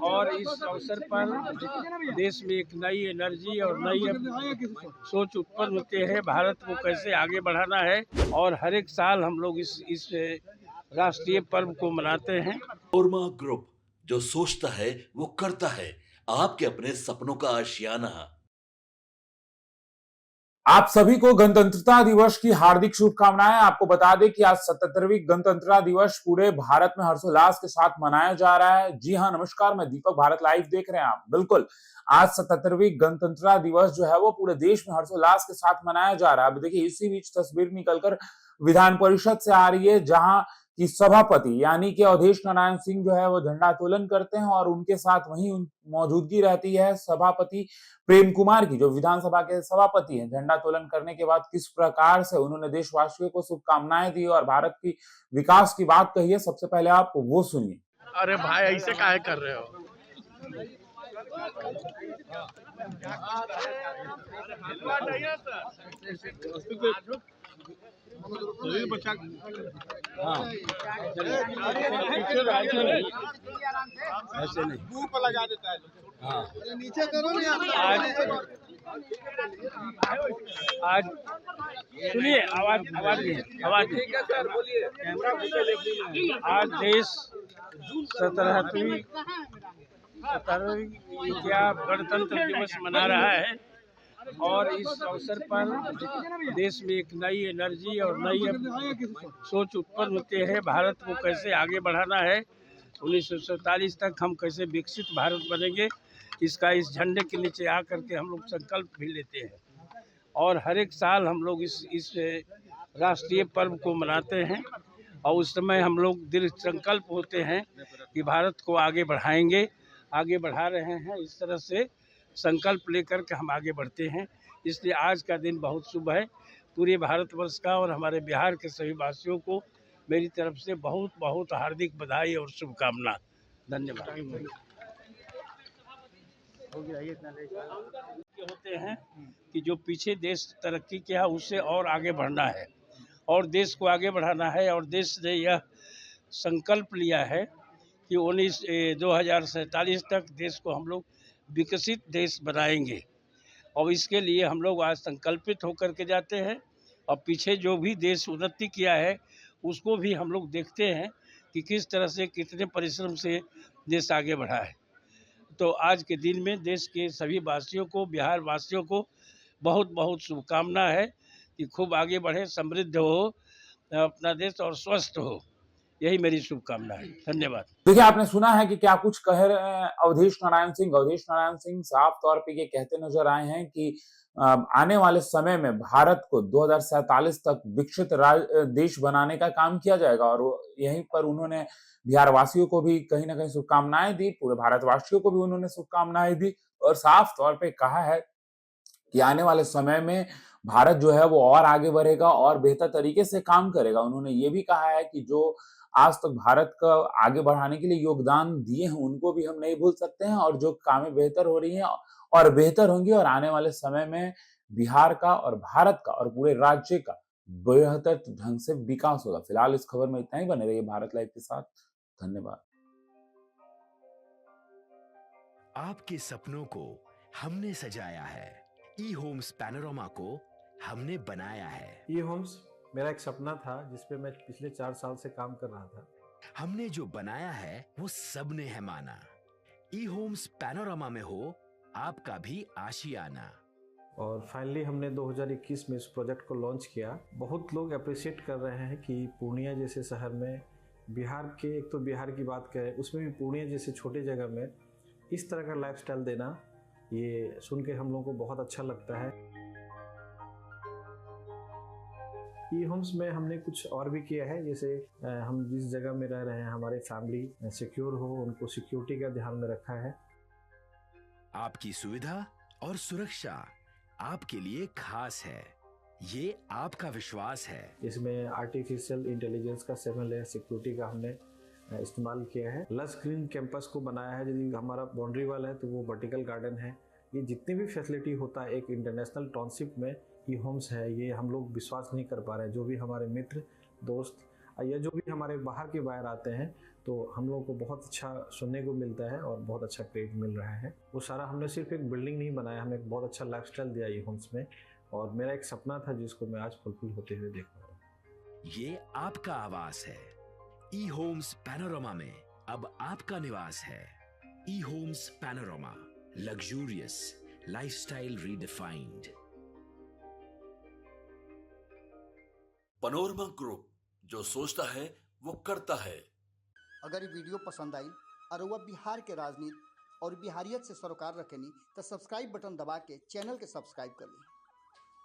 और इस अवसर पर देश में एक नई एनर्जी और नई सोच उत्पन्न होते हैं भारत को कैसे आगे बढ़ाना है। और हर एक साल हम लोग इस राष्ट्रीय पर्व को मनाते हैं। ओरमा ग्रुप, जो सोचता है वो करता है। आपके अपने सपनों का आशियाना। आप सभी को गणतंत्रता दिवस की हार्दिक शुभकामनाएं। आपको बता दें कि आज 77वीं गणतंत्रता दिवस पूरे भारत में हर्षोल्लास के साथ मनाया जा रहा है। जी हां, नमस्कार, मैं दीपक, भारत लाइव देख रहे हैं आप। बिल्कुल, आज 77वीं गणतंत्रता दिवस जो है वो पूरे देश में हर्षोल्लास के साथ मनाया जा रहा है। अब देखिए, इसी बीच तस्वीर निकलकर विधान परिषद से आ रही है, जहां कि सभापति यानी कि अवधेश नारायण सिंह जो है वो झंडोत्तोलन करते हैं और उनके साथ वहीं मौजूदगी रहती है सभापति प्रेम कुमार की, जो विधानसभा के सभापति हैं। झंडोत्तोलन करने के बाद किस प्रकार से उन्होंने देशवासियों को शुभकामनाएं दी और भारत की विकास की बात कही है, सबसे पहले आप वो सुनिए। अरे भाई, ऐसे काहे कर रहे हो? ऐसे नहीं, मुंह पर लगा देता है। हाँ, नीचे करो ना। आज सुनिए, आवाज ठीक है सर, बोलिए। आज देश 17वीं क्या गणतंत्र दिवस मना रहा है। और इस अवसर पर देश में एक नई एनर्जी और नई सोच उत्पन्न होते हैं भारत को कैसे आगे बढ़ाना है। 1947 तक हम कैसे विकसित भारत बनेंगे, इसका इस झंडे के नीचे आकर के हम लोग संकल्प भी लेते हैं। और हर एक साल हम लोग इस राष्ट्रीय पर्व को मनाते हैं। और उस समय हम लोग दृढ़ संकल्प होते हैं कि भारत को आगे बढ़ाएंगे, आगे बढ़ा रहे हैं। इस तरह से संकल्प लेकर के हम आगे बढ़ते हैं। इसलिए आज का दिन बहुत शुभ है। पूरे भारतवर्ष का और हमारे बिहार के सभी वासियों को मेरी तरफ से बहुत बहुत हार्दिक बधाई और शुभकामना। धन्यवाद। होते हैं कि जो पीछे देश तरक्की किया उससे और आगे बढ़ना है और देश को आगे बढ़ाना है। और देश ने यह संकल्प लिया है कि 2047 तक देश को हम लोग विकसित देश बनाएंगे। और इसके लिए हम लोग आज संकल्पित होकर के जाते हैं। और पीछे जो भी देश उन्नति किया है उसको भी हम लोग देखते हैं कि किस तरह से कितने परिश्रम से देश आगे बढ़ा है। तो आज के दिन में देश के सभी वासियों को, बिहार वासियों को बहुत बहुत शुभकामना है कि खूब आगे बढ़े, समृद्ध हो अपना देश और स्वस्थ हो। यही मेरी शुभकामना है। धन्यवाद। देखिए, आपने सुना है कि क्या कुछ कह रहे हैं अवधेश नारायण सिंह। अवधेश नारायण सिंह साफ तौर पे ये कहते नजर आए हैं कि आने वाले समय में भारत को 2047 तक विकसित देश बनाने का काम किया जाएगा। और यहीं पर उन्होंने बिहार वासियों को भी कहीं ना कहीं शुभकामनाएं दी, पूरे भारतवासियों को भी उन्होंने शुभकामनाएं दी और साफ तौर पे कहा है कि आने वाले समय में भारत जो है वो और आगे बढ़ेगा और बेहतर तरीके से काम करेगा। उन्होंने ये भी कहा है कि जो आज तक भारत का आगे बढ़ाने के लिए योगदान दिए हैं उनको भी हम नहीं भूल सकते हैं और जो कामें बेहतर हो रही हैं और बेहतर होंगी और आने वाले समय में बिहार का और भारत का और पूरे राज्य का बेहतर ढंग से विकास होगा। फिलहाल इस खबर में इतना ही। बने रहिए भारत लाइव के साथ। धन्यवाद। आपके सपनों को हमने सजाया है। ई होम्स पैनोरामा को हमने बनाया है। ई होम्स मेरा एक सपना था जिसपे मैं पिछले 4 साल से काम कर रहा था। हमने जो बनाया है वो सबने है माना। ई होम्स पैनोरामा में हो आपका भी आशियाना। और फाइनली हमने 2021 में इस प्रोजेक्ट को लॉन्च किया। बहुत लोग अप्रिशिएट कर रहे हैं कि पूर्णिया जैसे शहर में, बिहार के, एक तो बिहार की बात करें उसमें भी पूर्णिया जैसे छोटे जगह में इस तरह का लाइफस्टाइल देना, ये सुन के हम लोगों को बहुत अच्छा लगता है। ई होम्स में हमने कुछ और भी किया है, जैसे हम जिस जगह में रह रहे हैं हमारे फैमिली सिक्योर हो, उनको सिक्योरिटी का ध्यान में रखा है। आपकी सुविधा और सुरक्षा आपके लिए खास है, ये आपका विश्वास है। इसमें आर्टिफिशियल इंटेलिजेंस का 7 लेयर सिक्योरिटी का हमने इस्तेमाल किया है। लस ग्रीन कैंपस को बनाया है। यदि हमारा बाउंड्री वाल है तो वो वर्टिकल गार्डन है। ये जितनी भी फैसिलिटी होता है एक इंटरनेशनल टाउनशिप में ई होम्स है, ये हम लोग विश्वास नहीं कर पा रहे हैं। जो भी हमारे मित्र दोस्त या जो भी हमारे बाहर के बायर आते हैं तो हम लोग को बहुत अच्छा सुनने को मिलता है और बहुत अच्छा क्रेडिट मिल रहा है। वो सारा हमने सिर्फ एक बिल्डिंग नहीं बनाया, हमें एक बहुत अच्छा लाइफस्टाइल दिया ये होम्स में, और मेरा एक सपना था जिसको मैं आज फुलफिल होते हुए देख रहा हूँ। ये आपका आवास है। ई होम्स पैनोरमा में अब आपका निवास है। E homes Panorama, luxurious lifestyle redefined. Panorama group, जो सोचता है वो करता है। अगर ये वीडियो पसंद आई और वह बिहार के राजनीति और बिहारियत से सरोकार रखेनी तो सब्सक्राइब बटन दबा के चैनल के सब्सक्राइब कर ली।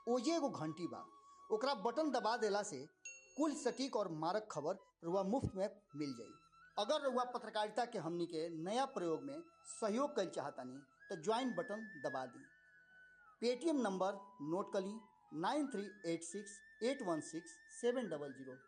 ओजे एगो घंटी बा, ओकरा बटन दबा देला से कुल सटीक और मारक खबर रुआ मुफ्त में मिल जाई। अगर रुआ पत्रकारिता के हमनी के नया प्रयोग में सहयोग कर चाहतानी तो ज्वाइन बटन दबा दी। पेटीएम नंबर नोट कर ली 9386816700।